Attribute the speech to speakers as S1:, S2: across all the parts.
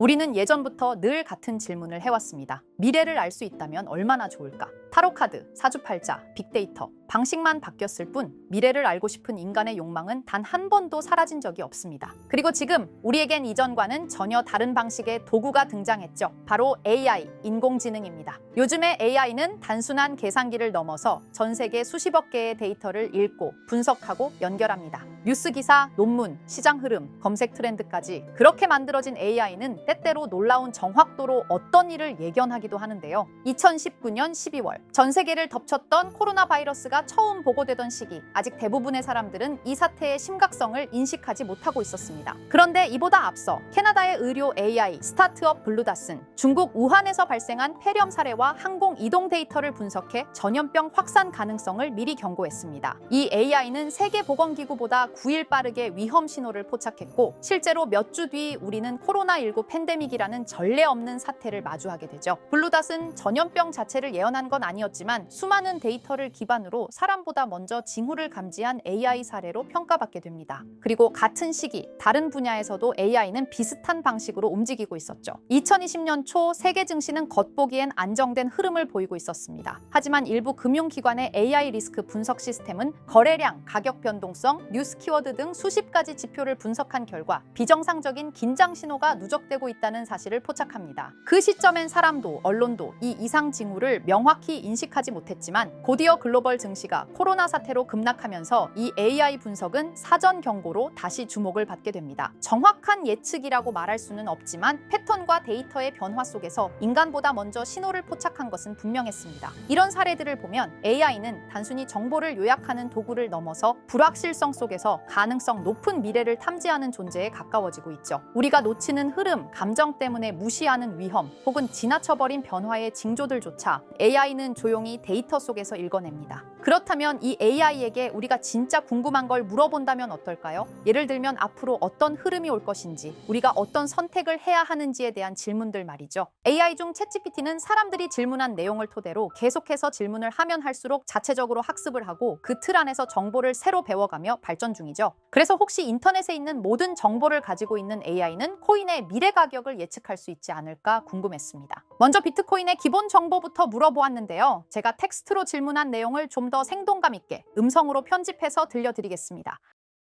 S1: 우리는 예전부터 늘 같은 질문을 해왔습니다. 미래를 알 수 있다면 얼마나 좋을까? 타로카드, 사주팔자, 빅데이터, 방식만 바뀌었을 뿐 미래를 알고 싶은 인간의 욕망은 단 한 번도 사라진 적이 없습니다. 그리고 지금 우리에겐 이전과는 전혀 다른 방식의 도구가 등장했죠. 바로 AI, 인공지능입니다. 요즘의 AI는 단순한 계산기를 넘어서 전 세계 수십억 개의 데이터를 읽고 분석하고 연결합니다. 뉴스 기사, 논문, 시장 흐름, 검색 트렌드까지 그렇게 만들어진 AI는 때때로 놀라운 정확도로 어떤 일을 예견하기도 하는데요. 2019년 12월 전 세계를 덮쳤던 코로나 바이러스가 처음 보고되던 시기, 아직 대부분의 사람들은 이 사태의 심각성을 인식하지 못하고 있었습니다. 그런데 이보다 앞서 캐나다의 의료 AI 스타트업 블루닷은 중국 우한에서 발생한 폐렴 사례와 항공 이동 데이터를 분석해 전염병 확산 가능성을 미리 경고했습니다. 이 AI는 세계보건기구보다 9일 빠르게 위험 신호를 포착했고, 실제로 몇 주 뒤 우리는 코로나19 팬데믹이라는 전례 없는 사태를 마주하게 되죠. 블루닷은 전염병 자체를 예언한 건 아니었지만 수많은 데이터를 기반으로 사람보다 먼저 징후를 감지한 AI 사례로 평가받게 됩니다. 그리고 같은 시기 다른 분야에서도 AI는 비슷한 방식으로 움직이고 있었죠. 2020년 초 세계 증시는 겉보기엔 안정된 흐름을 보이고 있었습니다. 하지만 일부 금융기관의 AI 리스크 분석 시스템은 거래량, 가격 변동성, 뉴스 키워드 등 수십 가지 지표를 분석한 결과 비정상적인 긴장 신호가 누적되고 있다는 사실을 포착합니다. 그 시점엔 사람도 언론도 이 이상 징후를 명확히 인식하지 못했지만 곧이어 글로벌 증시가 코로나 사태로 급락하면서 이 AI 분석은 사전 경고로 다시 주목을 받게 됩니다. 정확한 예측이라고 말할 수는 없지만 패턴과 데이터의 변화 속에서 인간보다 먼저 신호를 포착한 것은 분명했습니다. 이런 사례들을 보면 AI는 단순히 정보를 요약하는 도구를 넘어서 불확실성 속에서 가능성 높은 미래를 탐지하는 존재에 가까워지고 있죠. 우리가 놓치는 흐름, 감정 때문에 무시하는 위험, 혹은 지나쳐버린 변화의 징조들조차 AI는 조용히 데이터 속에서 읽어냅니다. 그렇다면 이 AI에게 우리가 진짜 궁금한 걸 물어본다면 어떨까요? 예를 들면 앞으로 어떤 흐름이 올 것인지, 우리가 어떤 선택을 해야 하는지에 대한 질문들 말이죠. AI 중 챗GPT는 사람들이 질문한 내용을 토대로 계속해서 질문을 하면 할수록 자체적으로 학습을 하고 그 틀 안에서 정보를 새로 배워가며 발전 중이죠. 그래서 혹시 인터넷에 있는 모든 정보를 가지고 있는 AI는 코인의 미래 가격을 예측할 수 있지 않을까 궁금했습니다. 먼저 비트코인의 기본 정보부터 물어보았는데요. 제가 텍스트로 질문한 내용을 좀 더 생동감 있게 음성으로 편집해서 들려드리겠습니다.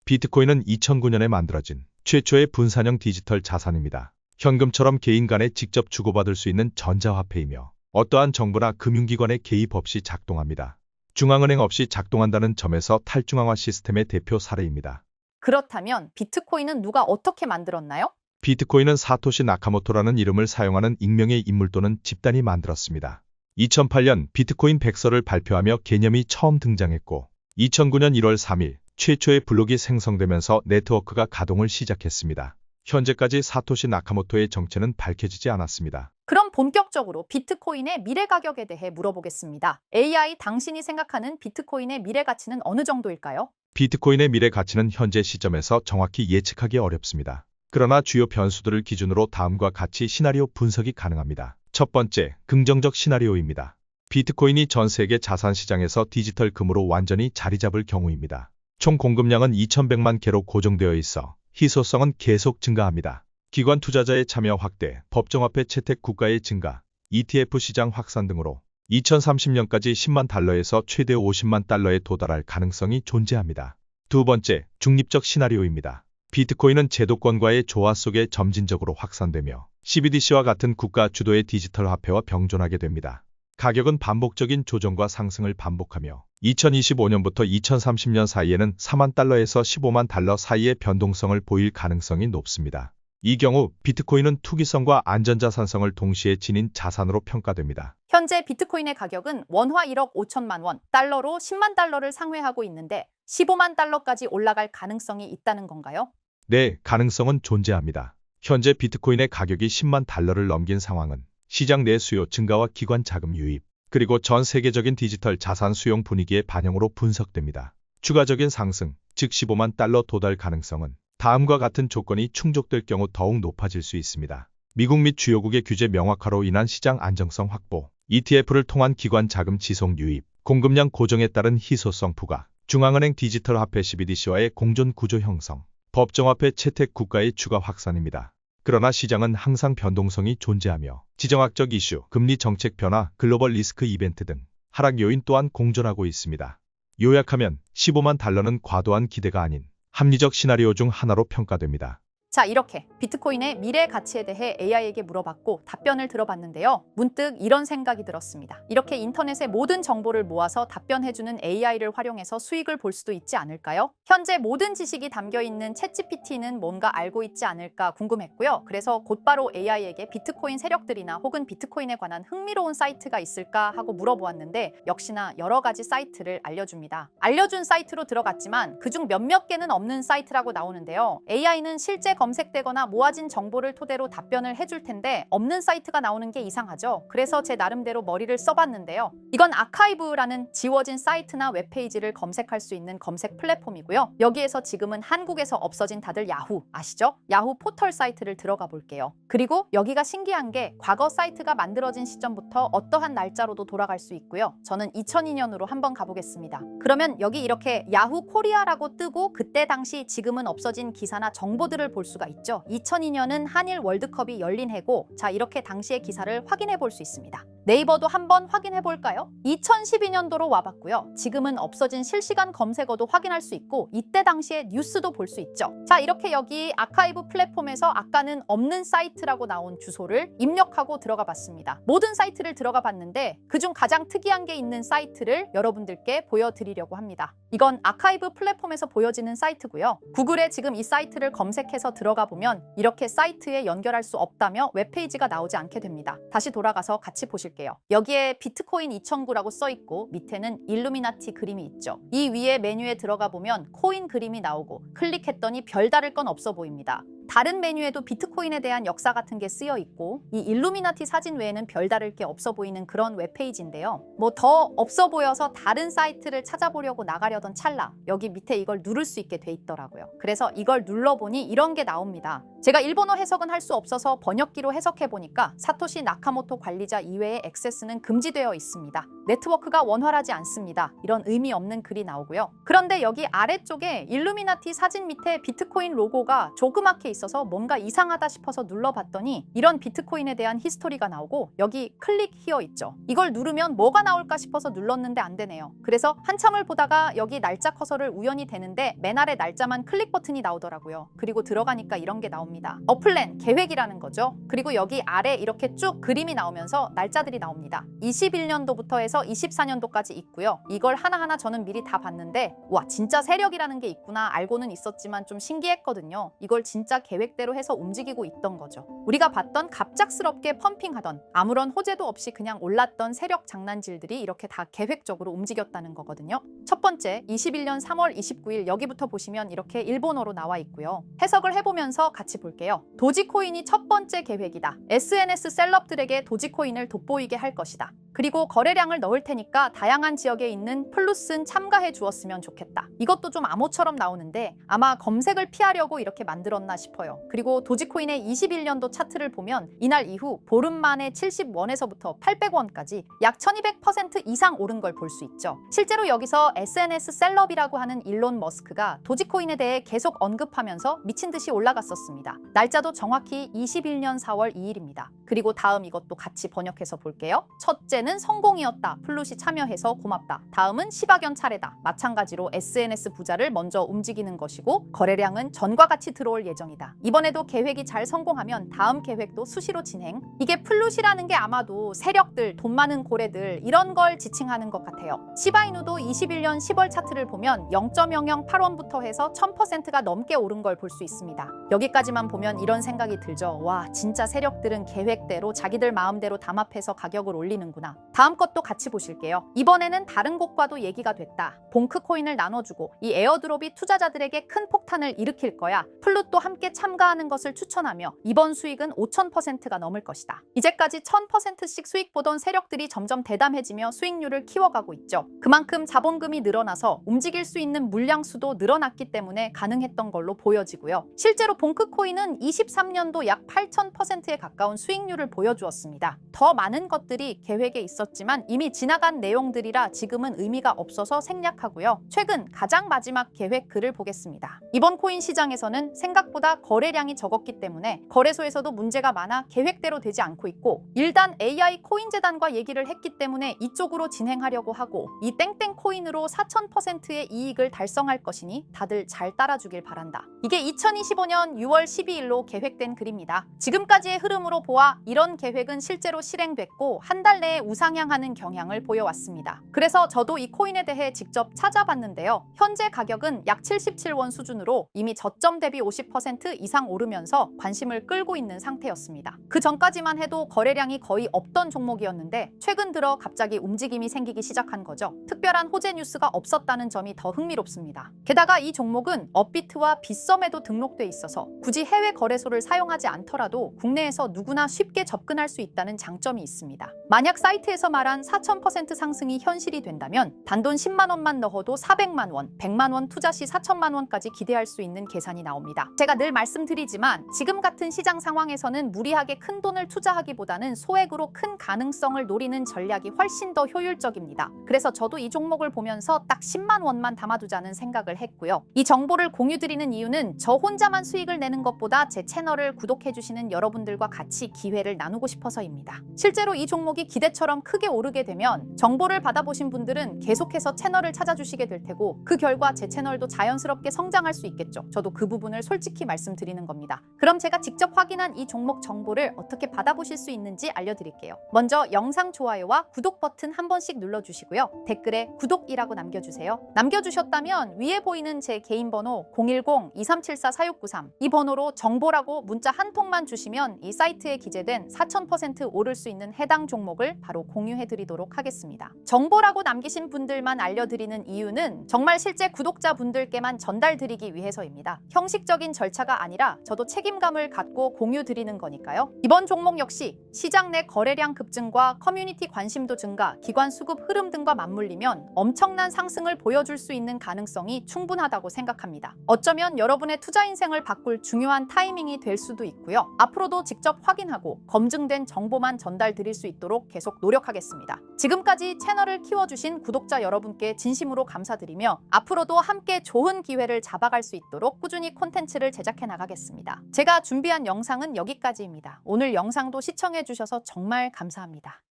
S2: 비트코인은 2009년에 만들어진 최초의 분산형 디지털 자산입니다. 현금처럼 개인 간에 직접 주고받을 수 있는 전자화폐이며 어떠한 정부나 금융기관의 개입 없이 작동합니다. 중앙은행 없이 작동한다는 점에서 탈중앙화 시스템의 대표 사례입니다.
S1: 그렇다면 비트코인은 누가 어떻게 만들었나요?
S2: 비트코인은 사토시 나카모토라는 이름을 사용하는 익명의 인물 또는 집단이 만들었습니다. 2008년 비트코인 백서를 발표하며 개념이 처음 등장했고 2009년 1월 3일 최초의 블록이 생성되면서 네트워크가 가동을 시작했습니다. 현재까지 사토시 나카모토의 정체는 밝혀지지 않았습니다.
S1: 그럼 본격적으로 비트코인의 미래 가격에 대해 물어보겠습니다. AI, 당신이 생각하는 비트코인의 미래 가치는 어느 정도일까요?
S2: 비트코인의 미래 가치는 현재 시점에서 정확히 예측하기 어렵습니다. 그러나 주요 변수들을 기준으로 다음과 같이 시나리오 분석이 가능합니다. 첫 번째, 긍정적 시나리오입니다. 비트코인이 전 세계 자산 시장에서 디지털 금으로 완전히 자리 잡을 경우입니다. 총 공급량은 2100만 개로 고정되어 있어 희소성은 계속 증가합니다. 기관 투자자의 참여 확대, 법정화폐 채택 국가의 증가, ETF 시장 확산 등으로 2030년까지 10만 달러에서 최대 50만 달러에 도달할 가능성이 존재합니다. 두 번째, 중립적 시나리오입니다. 비트코인은 제도권과의 조화 속에 점진적으로 확산되며 CBDC와 같은 국가 주도의 디지털 화폐와 병존하게 됩니다. 가격은 반복적인 조정과 상승을 반복하며 2025년부터 2030년 사이에는 4만 달러에서 15만 달러 사이의 변동성을 보일 가능성이 높습니다. 이 경우 비트코인은 투기성과 안전자산성을 동시에 지닌 자산으로 평가됩니다.
S1: 현재 비트코인의 가격은 원화 1억 5천만 원, 달러로 10만 달러를 상회하고 있는데 15만 달러까지 올라갈 가능성이 있다는 건가요?
S2: 네, 가능성은 존재합니다. 현재 비트코인의 가격이 10만 달러를 넘긴 상황은 시장 내 수요 증가와 기관 자금 유입, 그리고 전 세계적인 디지털 자산 수용 분위기의 반영으로 분석됩니다. 추가적인 상승, 즉 15만 달러 도달 가능성은 다음과 같은 조건이 충족될 경우 더욱 높아질 수 있습니다. 미국 및 주요국의 규제 명확화로 인한 시장 안정성 확보, ETF를 통한 기관 자금 지속 유입, 공급량 고정에 따른 희소성 부과, 중앙은행 디지털 화폐 CBDC와의 공존 구조 형성, 법정화폐 채택 국가의 추가 확산입니다. 그러나 시장은 항상 변동성이 존재하며 지정학적 이슈, 금리 정책 변화, 글로벌 리스크 이벤트 등 하락 요인 또한 공존하고 있습니다. 요약하면 15만 달러는 과도한 기대가 아닌 합리적 시나리오 중 하나로 평가됩니다.
S1: 자, 이렇게 비트코인의 미래 가치에 대해 AI에게 물어봤고 답변을 들어봤는데요. 문득 이런 생각이 들었습니다. 이렇게 인터넷의 모든 정보를 모아서 답변해주는 AI를 활용해서 수익을 볼 수도 있지 않을까요? 현재 모든 지식이 담겨있는 챗GPT는 뭔가 알고 있지 않을까 궁금했고요. 그래서 곧바로 AI에게 비트코인 세력들이나 혹은 비트코인에 관한 흥미로운 사이트가 있을까 하고 물어보았는데 역시나 여러 가지 사이트를 알려줍니다. 알려준 사이트로 들어갔지만 그중 몇몇 개는 없는 사이트라고 나오는데요. AI는 실제 검색되거나 모아진 정보를 토대로 답변을 해줄 텐데 없는 사이트가 나오는 게 이상하죠. 그래서 제 나름대로 머리를 써봤는데요. 이건 아카이브라는 지워진 사이트나 웹페이지를 검색할 수 있는 검색 플랫폼이고요. 여기에서 지금은 한국에서 없어진 다들 야후 아시죠? 야후 포털 사이트를 들어가 볼게요. 그리고 여기가 신기한 게 과거 사이트가 만들어진 시점부터 어떠한 날짜로도 돌아갈 수 있고요. 저는 2002년으로 한번 가보겠습니다. 그러면 여기 이렇게 야후 코리아라고 뜨고 그때 당시 지금은 없어진 기사나 정보들을 볼 수가 있죠. 2002년은 한일 월드컵이 열린 해고 자 이렇게 당시의 기사를 확인해 볼 수 있습니다. 네이버도 한번 확인해 볼까요? 2012년도로 와봤고요. 지금은 없어진 실시간 검색어도 확인할 수 있고 이때 당시의 뉴스도 볼 수 있죠. 자 이렇게 여기 아카이브 플랫폼에서 아까는 없는 사이트라고 나온 주소를 입력하고 들어가 봤습니다. 모든 사이트를 들어가 봤는데 그중 가장 특이한 게 있는 사이트를 여러분들께 보여드리려고 합니다. 이건 아카이브 플랫폼에서 보여지는 사이트고요. 구글에 지금 이 사이트를 검색해서 들어가 보면 이렇게 사이트에 연결할 수 없다며 웹페이지가 나오지 않게 됩니다. 다시 돌아가서 같이 보실게요. 여기에 비트코인 2009라고 써 있고 밑에는 일루미나티 그림이 있죠. 이 위에 메뉴에 들어가 보면 코인 그림이 나오고 클릭했더니 별다를 건 없어 보입니다. 다른 메뉴에도 비트코인에 대한 역사 같은 게 쓰여 있고 이 일루미나티 사진 외에는 별다를 게 없어 보이는 그런 웹페이지인데요. 뭐 더 없어 보여서 다른 사이트를 찾아보려고 나가려던 찰나 여기 밑에 이걸 누를 수 있게 돼 있더라고요. 그래서 이걸 눌러보니 이런 게 나옵니다. 제가 일본어 해석은 할 수 없어서 번역기로 해석해 보니까 사토시 나카모토 관리자 이외의 액세스는 금지되어 있습니다. 네트워크가 원활하지 않습니다. 이런 의미 없는 글이 나오고요. 그런데 여기 아래쪽에 일루미나티 사진 밑에 비트코인 로고가 조그맣게 있어서 뭔가 이상하다 싶어서 눌러봤더니 이런 비트코인에 대한 히스토리가 나오고 여기 클릭 히어 있죠. 이걸 누르면 뭐가 나올까 싶어서 눌렀는데 안 되네요. 그래서 한참을 보다가 여기 날짜 커서를 우연히 대는데 맨 아래 날짜만 클릭 버튼이 나오더라고요. 그리고 들어가니까 이런 게 나옵니다. 플랜, 계획이라는 거죠. 그리고 여기 아래 이렇게 쭉 그림이 나오면서 날짜들이 나옵니다. 21년도부터 해서 24년도까지 있고요. 이걸 하나하나 저는 미리 다 봤는데 와 진짜 세력이라는 게 있구나 알고는 있었지만 좀 신기했거든요. 이걸 진짜 계획대로 해서 움직이고 있던 거죠. 우리가 봤던 갑작스럽게 펌핑하던 아무런 호재도 없이 그냥 올랐던 세력 장난질들이 이렇게 다 계획적으로 움직였다는 거거든요. 첫 번째 21년 3월 29일 여기부터 보시면 이렇게 일본어로 나와 있고요. 해석을 해보면서 같이 볼게요. 도지코인이 첫 번째 계획이다. SNS 셀럽들에게 도지코인을 돋보이게 할 것이다. 그리고 거래량을 넣을 테니까 다양한 지역에 있는 플루스는 참가해 주었으면 좋겠다. 이것도 좀 암호처럼 나오는데 아마 검색을 피하려고 이렇게 만들었나 싶어요. 그리고 도지코인의 21년도 차트를 보면 이날 이후 보름 만에 70원에서부터 800원까지 약 1200% 이상 오른 걸 볼 수 있죠. 실제로 여기서 SNS 셀럽이라고 하는 일론 머스크가 도지코인에 대해 계속 언급하면서 미친 듯이 올라갔었습니다. 날짜도 정확히 21년 4월 2일입니다. 그리고 다음 이것도 같이 번역해서 볼게요. 첫째는 성공이었다. 플룻이 참여해서 고맙다. 다음은 시바견 차례다. 마찬가지로 SNS 부자를 먼저 움직이는 것이고 거래량은 전과 같이 들어올 예정이다. 이번에도 계획이 잘 성공하면 다음 계획도 수시로 진행. 이게 플룻이라는 게 아마도 세력들, 돈 많은 고래들 이런 걸 지칭하는 것 같아요. 시바이누도 21년 10월 차트를 보면 0.008원부터 해서 1000%가 넘게 오른 걸 볼 수 있습니다. 여기까지만 보면 이런 생각이 들죠. 와 진짜 세력들은 계획대로 자기들 마음대로 담합해서 가격을 올리는구나. 다음 것도 같이 보실게요. 이번에는 다른 곳과도 얘기가 됐다. 봉크 코인을 나눠주고 이 에어드롭이 투자자들에게 큰 폭탄을 일으킬 거야. 플룻도 함께 참가하는 것을 추천하며 이번 수익은 5000%가 넘을 것이다. 이제까지 1000%씩 수익 보던 세력들이 점점 대담해지며 수익률을 키워가고 있죠. 그만큼 자본금이 늘어나서 움직일 수 있는 물량 수도 늘어났기 때문에 가능했던 걸로 보여지고요. 실제로 봉크 코인은 23년도 약 8000%에 가까운 수익률을 보여주었습니다. 더 많은 것들이 계획에 있었지만 이미 지나간 내용들이라 지금은 의미가 없어서 생략하고요. 최근 가장 마지막 계획 글을 보겠습니다. 이번 코인 시장에서는 생각보다 거래량이 적었기 때문에 거래소에서도 문제가 많아 계획대로 되지 않고 있고, 일단 AI 코인재단과 얘기를 했기 때문에 이쪽으로 진행하려고 하고, 이 땡땡 코인으로 4000%의 이익을 달성할 것이니 다들 잘 따라주길 바란다. 이게 2025년 6월 12일로 계획된 글입니다. 지금까지의 흐름으로 보아 이런 계획은 실제로 실행됐고 한 달 내에 우상향하는 경향을 보여왔습니다. 그래서 저도 이 코인에 대해 직접 찾아봤는데요. 현재 가격은 약 77원 수준으로 이미 저점 대비 50% 이상 오르면서 관심을 끌고 있는 상태였습니다. 그 전까지만 해도 거래량이 거의 없던 종목이었는데 최근 들어 갑자기 움직임이 생기기 시작한 거죠. 특별한 호재 뉴스가 없었다는 점이 더 흥미롭습니다. 게다가 이 종목은 업비트와 빗썸에도 등록돼 있어서 굳이 해외 거래소를 사용하지 않더라도 국내에서 누구나 쉽게 접근할 수 있다는 장점이 있습니다. 만약 사이트에서 말한 4000% 상승이 현실이 된다면 단돈 10만 원만 넣어도 400만 원, 100만 원 투자 시 4천만 원까지 기대할 수 있는 계산이 나옵니다. 제가 늘 말씀드리지만 지금 같은 시장 상황에서는 무리하게 큰 돈을 투자하기보다는 소액으로 큰 가능성을 노리는 전략이 훨씬 더 효율적입니다. 그래서 저도 이 종목을 보면서 딱 10만 원만 담아두자는 생각을 했고요. 이 정보를 공유드리는 이유는 저 혼자만 수익을 내는 것보다 제 채널을 구독해주시는 여러분들과 같이 기회를 나누고 싶어서입니다. 실제로 이 종목이 기대처럼 크게 오르게 되면 정보를 받아보신 분들은 계속해서 채널을 찾아주시게 될 테고, 그 결과 제 채널도 자연스럽게 성장할 수 있겠죠. 저도 그 부분을 솔직히 말씀드리는 겁니다. 그럼 제가 직접 확인한 이 종목 정보를 어떻게 받아보실 수 있는지 알려드릴게요. 먼저 영상 좋아요와 구독 버튼 한 번씩 눌러주시고요. 댓글에 구독이라고 남겨주세요. 남겨주셨다면 위에 보이는 제 개인 번호 010-2374-4693, 이 번호로 정보라고 문자 한 통만 주시면 이 사이트에 기재된 4000% 오를 수 있는 해당 종목을 바로 공유해드리도록 하겠습니다. 정보라고 남기신 분들만 알려드리는 이유는 정말 실제 구독자분들께만 전달드리기 위해서입니다. 형식적인 절차가 아니라 저도 책임감을 갖고 공유드리는 거니까요. 이번 종목 역시 시장 내 거래량 급증과 커뮤니티 관심도 증가, 기관 수급 흐름 등과 맞물리면 엄청난 상승을 보여줄 수 있는 가능성이 충분하다고 생각합니다. 어쩌면 여러분의 투자 인생을 바꿀 중요한 타이밍이 될 수도 있고요. 앞으로도 직접 확인하고 검증된 정보만 전달드릴 수 있도록 계속 노력하겠습니다. 지금까지 채널을 키워주신 구독자 여러분께 진심으로 감사드리며 앞으로도 함께 좋은 기회를 잡아갈 수 있도록 꾸준히 콘텐츠를 제작해 나가겠습니다. 제가 준비한 영상은 여기까지입니다. 오늘 영상도 시청해 주셔서 정말 감사합니다.